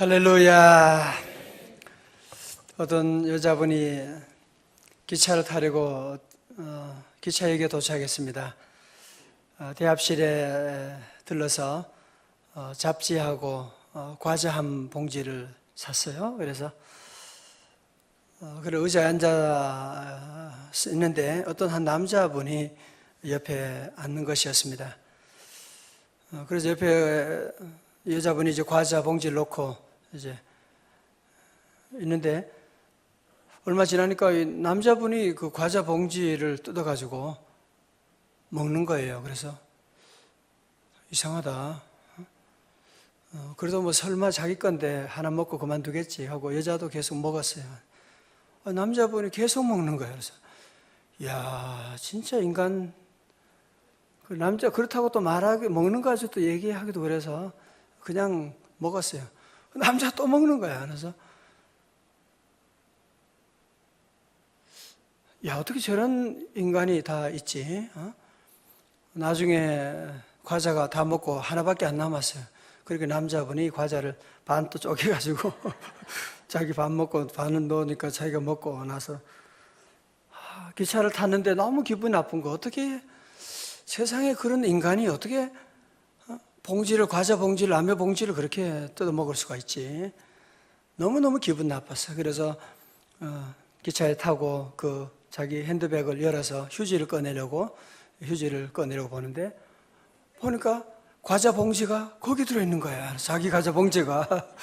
할렐루야. 어떤 여자분이 기차를 타려고 기차역에 도착했습니다. 대합실에 들러서 잡지하고 과자 한 봉지를 샀어요. 그래서 의자에 앉아 있는데 어떤 한 남자분이 옆에 앉는 것이었습니다. 그래서 옆에 여자분이 이제 과자 봉지를 놓고 이제 있는데 얼마 지나니까 이 남자분이 그 과자 봉지를 뜯어가지고 먹는 거예요. 그래서 이상하다. 그래도 뭐 설마 자기 건데 하나 먹고 그만두겠지 하고 여자도 계속 먹었어요. 남자분이 계속 먹는 거예요. 그래서 야, 진짜 인간, 그 남자 그렇다고 또 말하기 먹는 거 가지고 또 얘기하기도 그래서 그냥 먹었어요. 남자 또 먹는 거야. 그래서 야, 어떻게 저런 인간이 다 있지? 나중에 과자가 다 먹고 하나밖에 안 남았어요. 그러니까 남자분이 과자를 반 또 쪼개가지고 자기 반 먹고 반은 넣으니까 자기가 먹고 나서 기차를 탔는데 너무 기분이 나쁜 거. 어떻게 세상에 그런 인간이 어떻게 봉지를, 과자 봉지를, 라면 봉지를 그렇게 뜯어 먹을 수가 있지. 너무너무 기분 나빴어. 그래서 기차에 타고 그 자기 핸드백을 열어서 휴지를 꺼내려고 보는데 보니까 과자 봉지가 거기 들어있는 거야. 자기 과자 봉지가.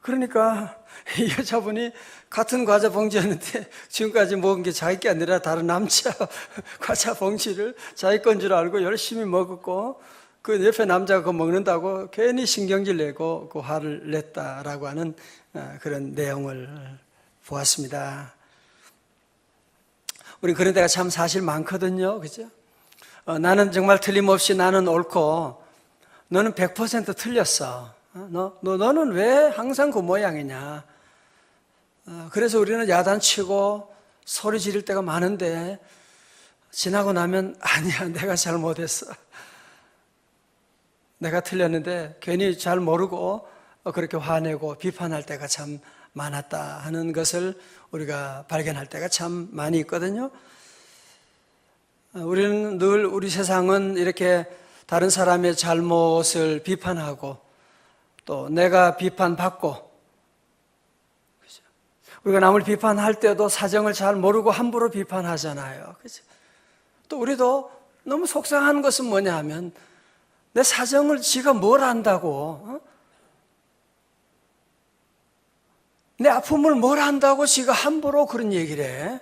그러니까 이 여자분이 같은 과자 봉지였는데 지금까지 먹은 게 자기 게 아니라 다른 남자 과자 봉지를 자기 건 줄 알고 열심히 먹었고 그 옆에 남자가 그거 먹는다고 괜히 신경질 내고 그 화를 냈다라고 하는 그런 내용을 보았습니다. 우리 그런 데가 참 사실 많거든요. 그죠? 나는 정말 틀림없이 나는 옳고 너는 100% 틀렸어. 너는 왜 항상 그 모양이냐. 그래서 우리는 야단치고 소리 지를 때가 많은데 지나고 나면 아니야, 내가 잘못했어. 내가 틀렸는데 괜히 잘 모르고 그렇게 화내고 비판할 때가 참 많았다 하는 것을 우리가 발견할 때가 참 많이 있거든요. 우리는 늘 우리 세상은 이렇게 다른 사람의 잘못을 비판하고 또 내가 비판받고, 그죠? 우리가 남을 비판할 때도 사정을 잘 모르고 함부로 비판하잖아요. 그죠? 또 우리도 너무 속상한 것은 뭐냐 하면 내 사정을 지가 뭘 안다고, 내 아픔을 뭘 안다고 지가 함부로 그런 얘기를 해.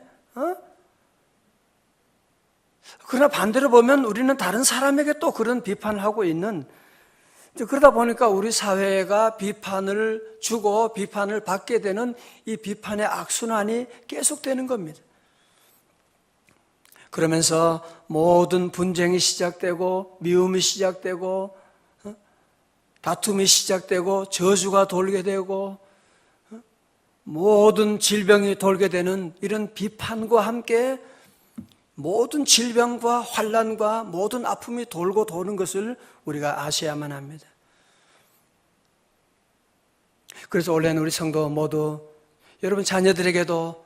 그러나 반대로 보면 우리는 다른 사람에게 또 그런 비판을 하고 있는, 그러다 보니까 우리 사회가 비판을 주고 비판을 받게 되는 이 비판의 악순환이 계속되는 겁니다. 그러면서 모든 분쟁이 시작되고 미움이 시작되고 다툼이 시작되고 저주가 돌게 되고 모든 질병이 돌게 되는 이런 비판과 함께 모든 질병과 환난과 모든 아픔이 돌고 도는 것을 우리가 아셔야만 합니다. 그래서 올해는 우리 성도 모두 여러분 자녀들에게도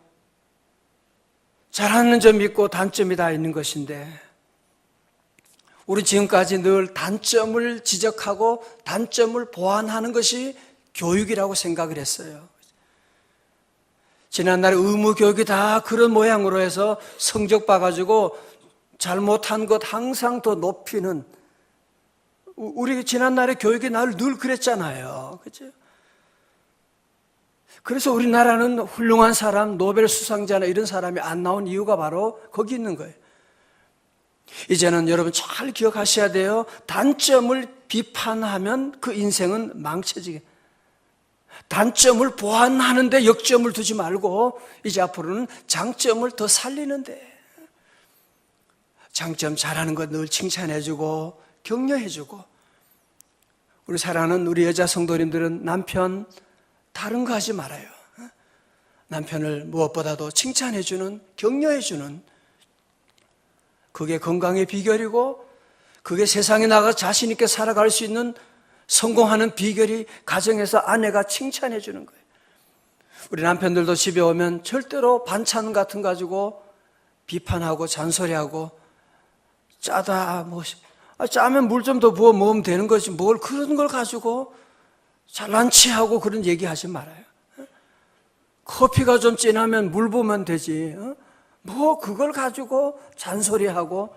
잘하는 점이 있고 단점이 다 있는 것인데 우리 지금까지 늘 단점을 지적하고 단점을 보완하는 것이 교육이라고 생각을 했어요. 지난날에 의무교육이 다 그런 모양으로 해서 성적 봐가지고 잘못한 것 항상 더 높이는, 우리 지난날의 교육이 늘 그랬잖아요. 그죠? 그래서 우리나라는 훌륭한 사람, 노벨 수상자나 이런 사람이 안 나온 이유가 바로 거기 있는 거예요. 이제는 여러분 잘 기억하셔야 돼요. 단점을 비판하면 그 인생은 망쳐지게. 단점을 보완하는데 역점을 두지 말고 이제 앞으로는 장점을 더 살리는데, 장점 잘하는 것 늘 칭찬해주고 격려해주고, 우리 사랑하는 우리 여자 성도님들은 남편 다른 거 하지 말아요. 남편을 무엇보다도 칭찬해주는, 격려해주는, 그게 건강의 비결이고 그게 세상에 나가 자신 있게 살아갈 수 있는 성공하는 비결이 가정에서 아내가 칭찬해 주는 거예요. 우리 남편들도 집에 오면 절대로 반찬 같은 거 가지고 비판하고 잔소리하고 짜다 뭐 짜면 물 좀 더 부어 먹으면 되는 거지 뭘 그런 걸 가지고 잘난 체하고 그런 얘기하지 말아요. 커피가 좀 진하면 물 부으면 되지 뭐 그걸 가지고 잔소리하고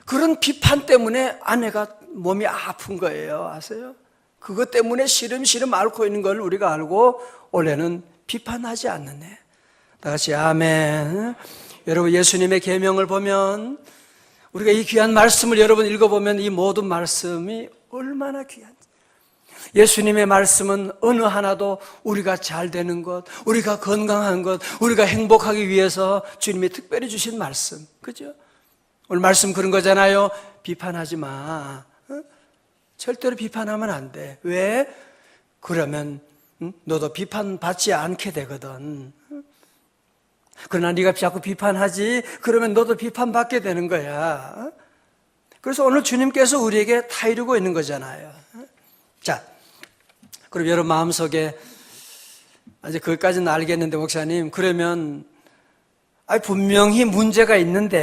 그런 비판 때문에 아내가 몸이 아픈 거예요. 아세요? 그것 때문에 시름시름 앓고 있는 걸 우리가 알고 원래는 비판하지 않는 애. 다 같이 아멘. 여러분 예수님의 계명을 보면 우리가 이 귀한 말씀을 여러분 읽어보면 이 모든 말씀이 얼마나 귀한지. 예수님의 말씀은 어느 하나도 우리가 잘 되는 것, 우리가 건강한 것, 우리가 행복하기 위해서 주님이 특별히 주신 말씀. 그죠? 오늘 말씀 그런 거잖아요. 비판하지 마. 절대로 비판하면 안 돼. 왜? 그러면 너도 비판받지 않게 되거든. 그러나 네가 자꾸 비판하지 그러면 너도 비판받게 되는 거야. 그래서 오늘 주님께서 우리에게 다 이루고 있는 거잖아요. 자, 그럼 여러분 마음속에 아직 그것까지는 알겠는데 목사님 그러면 분명히 문제가 있는데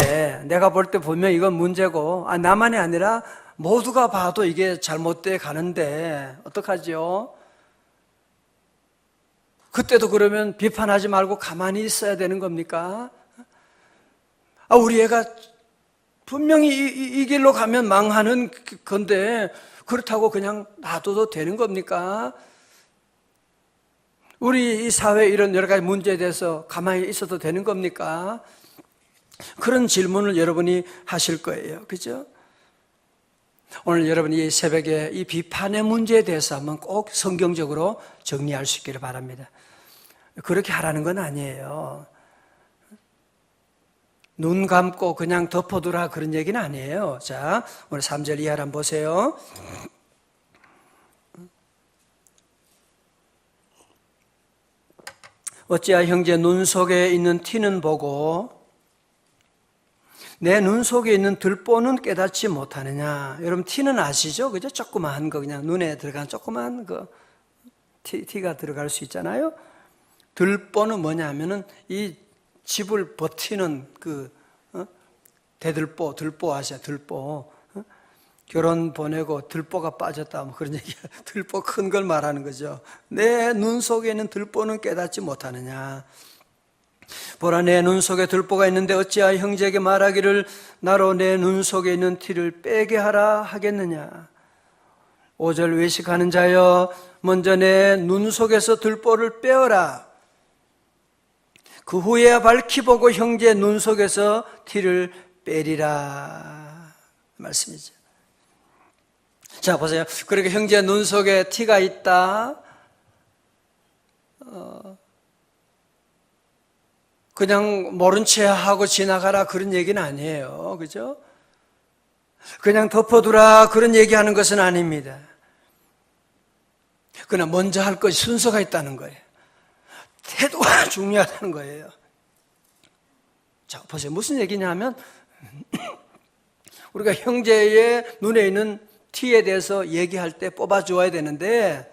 내가 볼 때 분명히 이건 문제고 나만이 아니라 모두가 봐도 이게 잘못돼 가는데 어떡하죠? 그때도 그러면 비판하지 말고 가만히 있어야 되는 겁니까? 우리 애가 분명히 이 길로 가면 망하는 건데 그렇다고 그냥 놔둬도 되는 겁니까? 우리 이 사회에 이런 여러 가지 문제에 대해서 가만히 있어도 되는 겁니까? 그런 질문을 여러분이 하실 거예요. 그죠? 오늘 여러분이 이 새벽에 이 비판의 문제에 대해서 한번 꼭 성경적으로 정리할 수 있기를 바랍니다. 그렇게 하라는 건 아니에요. 눈 감고 그냥 덮어두라 그런 얘기는 아니에요. 자, 오늘 3절 이하를 한번 보세요. 어찌하여 형제 눈 속에 있는 티는 보고 내 눈 속에 있는 들보는 깨닫지 못하느냐. 여러분 티는 아시죠? 그죠? 조그마한 거 그냥 눈에 들어간 조그마한 거 티가 들어갈 수 있잖아요. 들보는 뭐냐면은 이 집을 버티는 대들보, 들보 아시죠? 들보. 결혼 보내고 들보가 빠졌다 뭐 그런 얘기. 들보 큰 걸 말하는 거죠. 내 눈 속에 있는 들보는 깨닫지 못하느냐. 보라 내 눈 속에 들보가 있는데 어찌하여 형제에게 말하기를 나로 내 눈 속에 있는 티를 빼게 하라 하겠느냐. 5절 외식하는 자여 먼저 내 눈 속에서 들보를 빼어라. 그 후에야 밝히 보고 형제 눈 속에서 티를 빼리라 말씀이죠. 자 보세요. 그렇게 형제 눈 속에 티가 있다. 그냥 모른 채 하고 지나가라 그런 얘기는 아니에요. 그죠? 그냥 덮어두라 그런 얘기하는 것은 아닙니다. 그러나 먼저 할 것이 순서가 있다는 거예요. 태도가 중요하다는 거예요. 자, 보세요. 무슨 얘기냐면 우리가 형제의 눈에 있는 티에 대해서 얘기할 때 뽑아주어야 되는데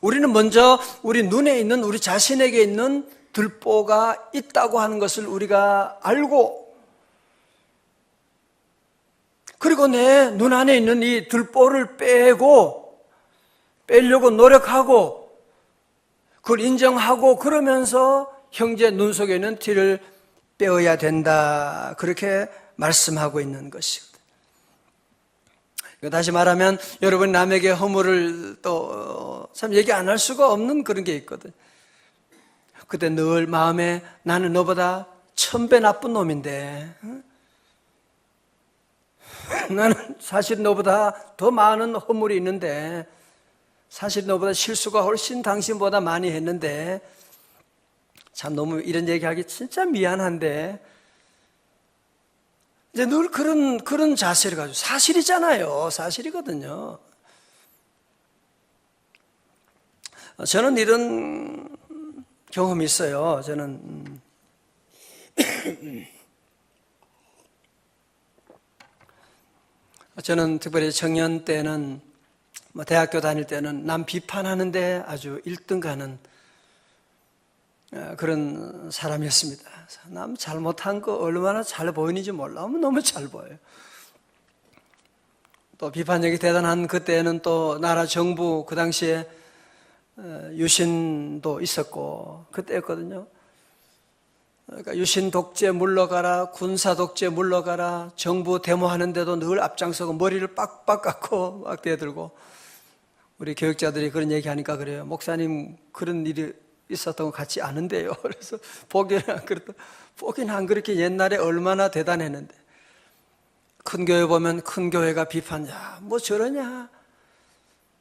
우리는 먼저 우리 눈에 있는 우리 자신에게 있는 들보가 있다고 하는 것을 우리가 알고 그리고 내 눈 안에 있는 이 들보를 빼려고 노력하고 그걸 인정하고 그러면서 형제 눈 속에 있는 티를 빼어야 된다. 그렇게 말씀하고 있는 것이거든요. 다시 말하면 여러분 남에게 허물을 또 참 얘기 안 할 수가 없는 그런 게 있거든요. 그때 늘 마음에 나는 너보다 1000배 나쁜 놈인데 나는 사실 너보다 더 많은 허물이 있는데 사실 너보다 실수가 훨씬 당신보다 많이 했는데 참 너무 이런 얘기하기 진짜 미안한데 이제 늘 그런 자세를 가지고 사실이잖아요. 사실이거든요. 저는 이런 경험이 있어요. 저는 저는 특별히 청년 때는 대학교 다닐 때는 남 비판하는데 아주 1등 가는 그런 사람이었습니다. 남 잘못한 거 얼마나 잘 보이는지 몰라. 너무 잘 보여요. 또 비판력이 대단한 그때는 또 나라 정부 그 당시에 유신도 있었고 그때였거든요. 그러니까 유신 독재 물러가라, 군사 독재 물러가라, 정부 데모하는데도 늘 앞장서고 머리를 빡빡 깎고 막 대들고, 우리 교육자들이 그런 얘기하니까 그래요. 목사님 그런 일이 있었던 것 같지 않은데요. 그래서 보기는 안 그렇게 옛날에 얼마나 대단했는데, 큰 교회 보면 큰 교회가 비판, 야, 뭐 저러냐.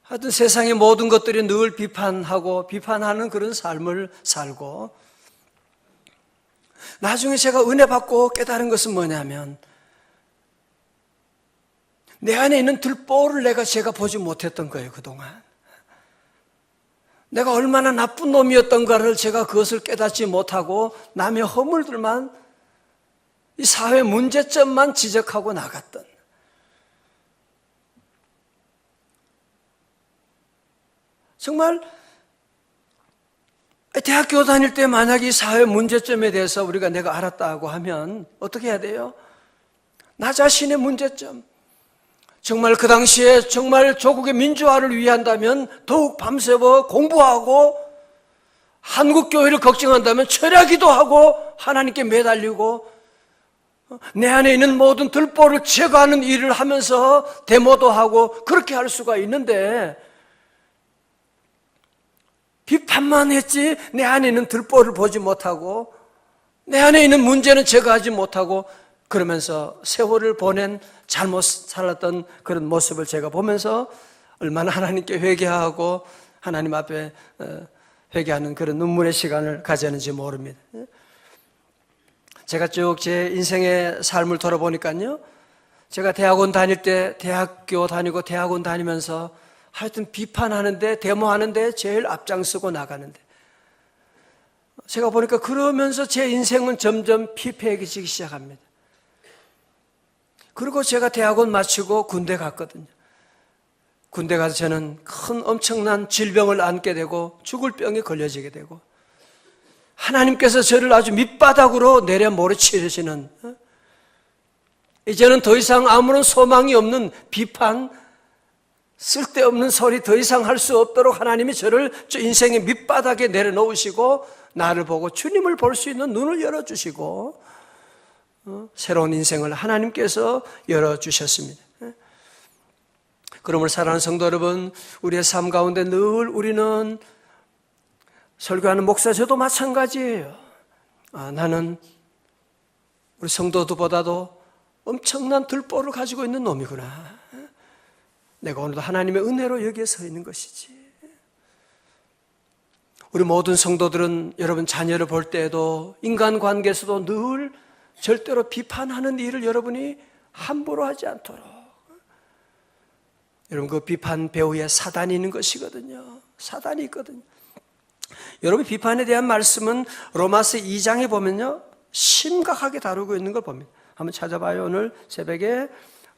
하여튼 세상의 모든 것들이 늘 비판하고 비판하는 그런 삶을 살고, 나중에 제가 은혜 받고 깨달은 것은 뭐냐면, 내 안에 있는 들보를 제가 보지 못했던 거예요, 그동안. 내가 얼마나 나쁜 놈이었던가를 제가 그것을 깨닫지 못하고 남의 허물들만, 이 사회 문제점만 지적하고 나갔던. 정말 대학교 다닐 때 만약 이 사회 문제점에 대해서 내가 알았다고 하면 어떻게 해야 돼요? 나 자신의 문제점. 정말 그 당시에 정말 조국의 민주화를 위한다면 더욱 밤새워 공부하고, 한국교회를 걱정한다면 철야기도 하고 하나님께 매달리고, 내 안에 있는 모든 들보를 제거하는 일을 하면서 데모도 하고 그렇게 할 수가 있는데, 비판만 했지 내 안에 있는 들보를 보지 못하고 내 안에 있는 문제는 제거하지 못하고, 그러면서 세월을 보낸 잘못 살았던 그런 모습을 제가 보면서 얼마나 하나님께 회개하고 하나님 앞에 회개하는 그런 눈물의 시간을 가졌는지 모릅니다. 제가 쭉 제 인생의 삶을 돌아보니까요, 제가 대학원 다닐 때, 대학교 다니고 대학원 다니면서 하여튼 비판하는데, 데모하는데 제일 앞장서고 나가는데, 제가 보니까 그러면서 제 인생은 점점 피폐해지기 시작합니다. 그리고 제가 대학원 마치고 군대 갔거든요. 군대 가서 저는 엄청난 질병을 안게 되고 죽을 병에 걸려지게 되고, 하나님께서 저를 아주 밑바닥으로 내려 몰아치시는, 이제는 더 이상 아무런 소망이 없는 비판, 쓸데없는 소리 더 이상 할 수 없도록 하나님이 저를 인생의 밑바닥에 내려놓으시고 나를 보고 주님을 볼 수 있는 눈을 열어주시고 새로운 인생을 하나님께서 열어주셨습니다. 그러므로 사랑하는 성도 여러분, 우리의 삶 가운데 늘 우리는, 설교하는 목사 저도 마찬가지예요. 나는 우리 성도들보다도 엄청난 들보를 가지고 있는 놈이구나. 내가 오늘도 하나님의 은혜로 여기에 서 있는 것이지. 우리 모든 성도들은 여러분 자녀를 볼 때에도, 인간관계에서도 늘 절대로 비판하는 일을 여러분이 함부로 하지 않도록. 여러분 그 비판 배후에 사단이 있는 것이거든요. 사단이 있거든요. 여러분 비판에 대한 말씀은 로마서 2장에 보면요, 심각하게 다루고 있는 걸 봅니다. 한번 찾아봐요. 오늘 새벽에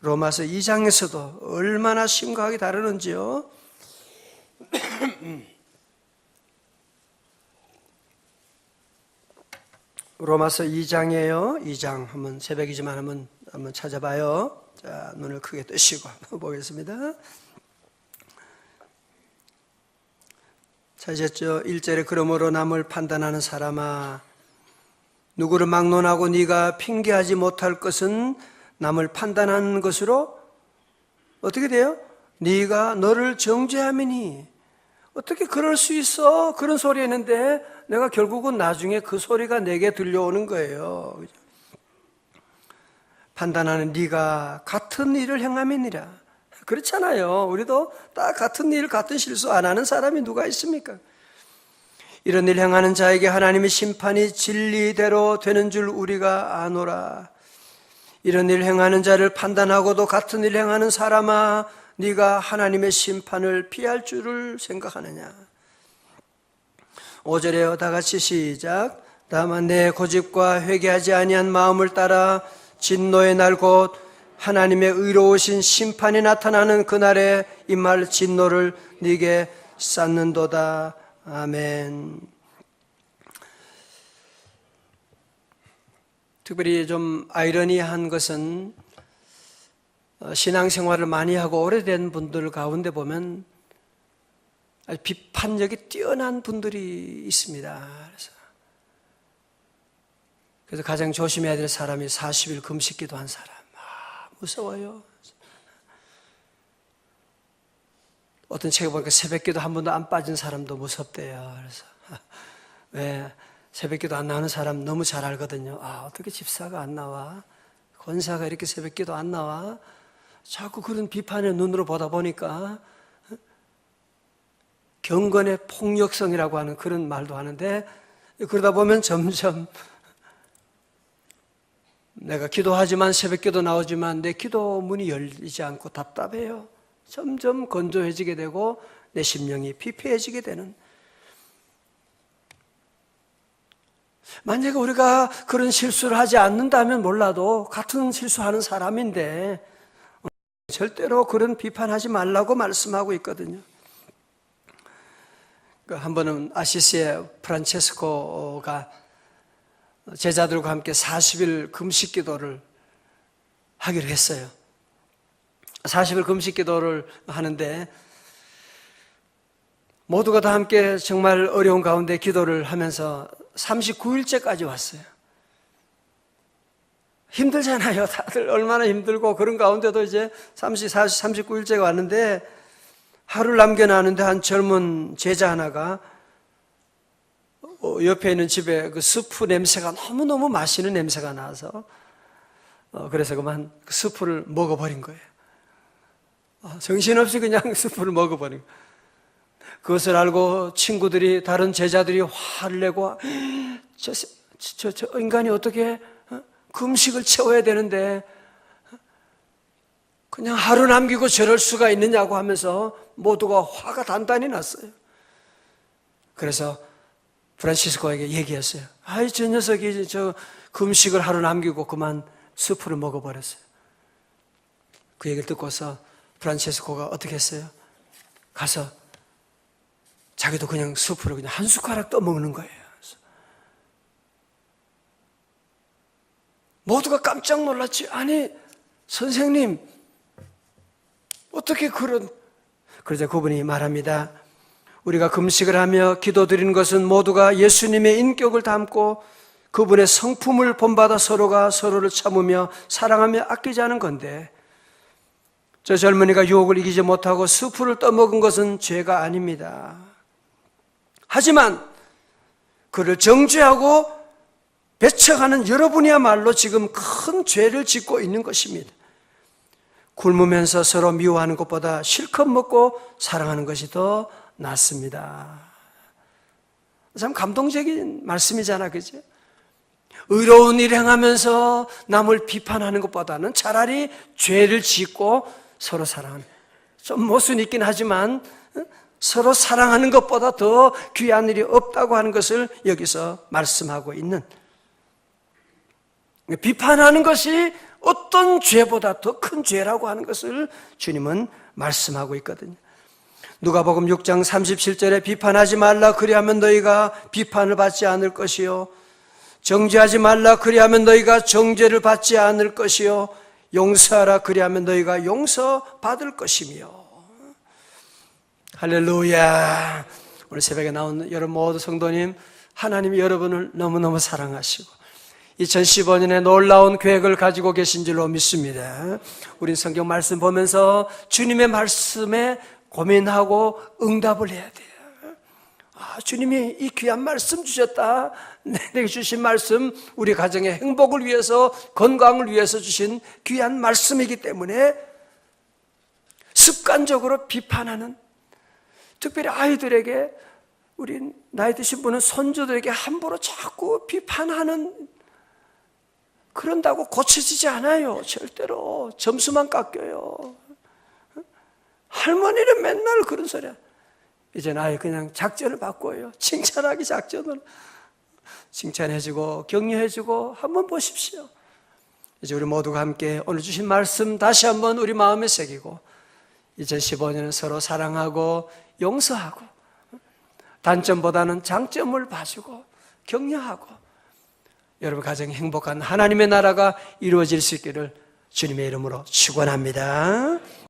로마서 2장에서도 얼마나 심각하게 다루는지요. 로마서 2장이에요. 2장 한번 새벽이지만 한번 찾아봐요. 자, 눈을 크게 뜨시고 한번 보겠습니다. 찾으셨죠? 1절에 그러므로 남을 판단하는 사람아, 누구를 막론하고 네가 핑계하지 못할 것은 남을 판단하는 것으로 어떻게 돼요? 네가 너를 정죄함이니. 어떻게 그럴 수 있어? 그런 소리 했는데 내가 결국은 나중에 그 소리가 내게 들려오는 거예요. 판단하는 네가 같은 일을 행함이니라. 그렇잖아요. 우리도 딱 같은 일, 같은 실수 안 하는 사람이 누가 있습니까? 이런 일 행하는 자에게 하나님의 심판이 진리대로 되는 줄 우리가 아노라. 이런 일 행하는 자를 판단하고도 같은 일 행하는 사람아, 네가 하나님의 심판을 피할 줄을 생각하느냐. 5절에요. 다 같이 시작. 다만 내 고집과 회개하지 아니한 마음을 따라 진노의 날 곧 하나님의 의로우신 심판이 나타나는 그날에 임할 진노를 네게 쌓는도다. 아멘. 특별히 좀 아이러니한 것은 신앙생활을 많이 하고 오래된 분들 가운데 보면 비판력이 뛰어난 분들이 있습니다. 그래서 가장 조심해야 될 사람이 40일 금식 기도한 사람. 무서워요. 어떤 책에 보니까 새벽기도 한 번도 안 빠진 사람도 무섭대요. 그래서 왜 새벽기도 안 나오는 사람 너무 잘 알거든요. 어떻게 집사가 안 나와? 권사가 이렇게 새벽기도 안 나와? 자꾸 그런 비판의 눈으로 보다 보니까 경건의 폭력성이라고 하는 그런 말도 하는데, 그러다 보면 점점 내가 기도하지만 새벽기도 나오지만 내 기도 문이 열리지 않고 답답해요. 점점 건조해지게 되고 내 심령이 피폐해지게 되는. 만약에 우리가 그런 실수를 하지 않는다면 몰라도 같은 실수하는 사람인데 절대로 그런 비판하지 말라고 말씀하고 있거든요. 한 번은 아시시의 프란체스코가 제자들과 함께 40일 금식 기도를 하기로 했어요. 40일 금식 기도를 하는데 모두가 다 함께 정말 어려운 가운데 기도를 하면서 39일째까지 왔어요. 힘들잖아요. 다들 얼마나 힘들고 그런 가운데도 이제 39일째가 왔는데 하루를 남겨놨는데 한 젊은 제자 하나가 옆에 있는 집에 그 스프 냄새가 너무너무 맛있는 냄새가 나서 그래서 그만 그 스프를 먹어버린 거예요. 정신없이 그냥 스프를 먹어버린 거예요. 그것을 알고 친구들이, 다른 제자들이 화를 내고 저 인간이 어떻게 금식을 채워야 되는데 그냥 하루 남기고 저럴 수가 있느냐고 하면서 모두가 화가 단단히 났어요. 그래서 프란시스코에게 얘기했어요. 저 녀석이 저 금식을 하루 남기고 그만 스프를 먹어버렸어요. 그 얘기를 듣고서 프란시스코가 어떻게 했어요? 가서 자기도 그냥 스프를 그냥 한 숟가락 떠먹는 거예요. 모두가 깜짝 놀랐지. 아니, 선생님, 어떻게 그러자 그분이 말합니다. 우리가 금식을 하며 기도드리는 것은 모두가 예수님의 인격을 담고 그분의 성품을 본받아 서로가 서로를 참으며 사랑하며 아끼지 않은 건데, 저 젊은이가 유혹을 이기지 못하고 스프를 떠먹은 것은 죄가 아닙니다. 하지만 그를 정죄하고 배척하는 여러분이야말로 지금 큰 죄를 짓고 있는 것입니다. 굶으면서 서로 미워하는 것보다 실컷 먹고 사랑하는 것이 더 낫습니다. 참 감동적인 말씀이잖아, 그죠? 의로운 일 행하면서 남을 비판하는 것보다는 차라리 죄를 짓고 서로 사랑하는, 좀 모순이 있긴 하지만 서로 사랑하는 것보다 더 귀한 일이 없다고 하는 것을 여기서 말씀하고 있는, 비판하는 것이 어떤 죄보다 더 큰 죄라고 하는 것을 주님은 말씀하고 있거든요. 누가복음 6장 37절에 비판하지 말라 그리하면 너희가 비판을 받지 않을 것이요, 정죄하지 말라 그리하면 너희가 정죄를 받지 않을 것이요, 용서하라 그리하면 너희가 용서받을 것이며. 할렐루야. 오늘 새벽에 나온 여러분 모두 성도님, 하나님이 여러분을 너무너무 사랑하시고 2015년에 놀라운 계획을 가지고 계신 줄로 믿습니다. 우린 성경 말씀 보면서 주님의 말씀에 고민하고 응답을 해야 돼요. 주님이 이 귀한 말씀 주셨다. 내게 주신 말씀, 우리 가정의 행복을 위해서, 건강을 위해서 주신 귀한 말씀이기 때문에 습관적으로 비판하는, 특별히 아이들에게, 우리 나이 드신 분은 손주들에게 함부로 자꾸 비판하는, 그런다고 고쳐지지 않아요. 절대로. 점수만 깎여요. 할머니는 맨날 그런 소리야. 이제는 아예 그냥 작전을 바꿔요. 칭찬하기 작전을. 칭찬해주고 격려해주고. 한번 보십시오. 이제 우리 모두가 함께 오늘 주신 말씀 다시 한번 우리 마음에 새기고 2015년은 서로 사랑하고 용서하고 단점보다는 장점을 봐주고 격려하고 여러분 가정이 행복한 하나님의 나라가 이루어질 수 있기를 주님의 이름으로 축원합니다.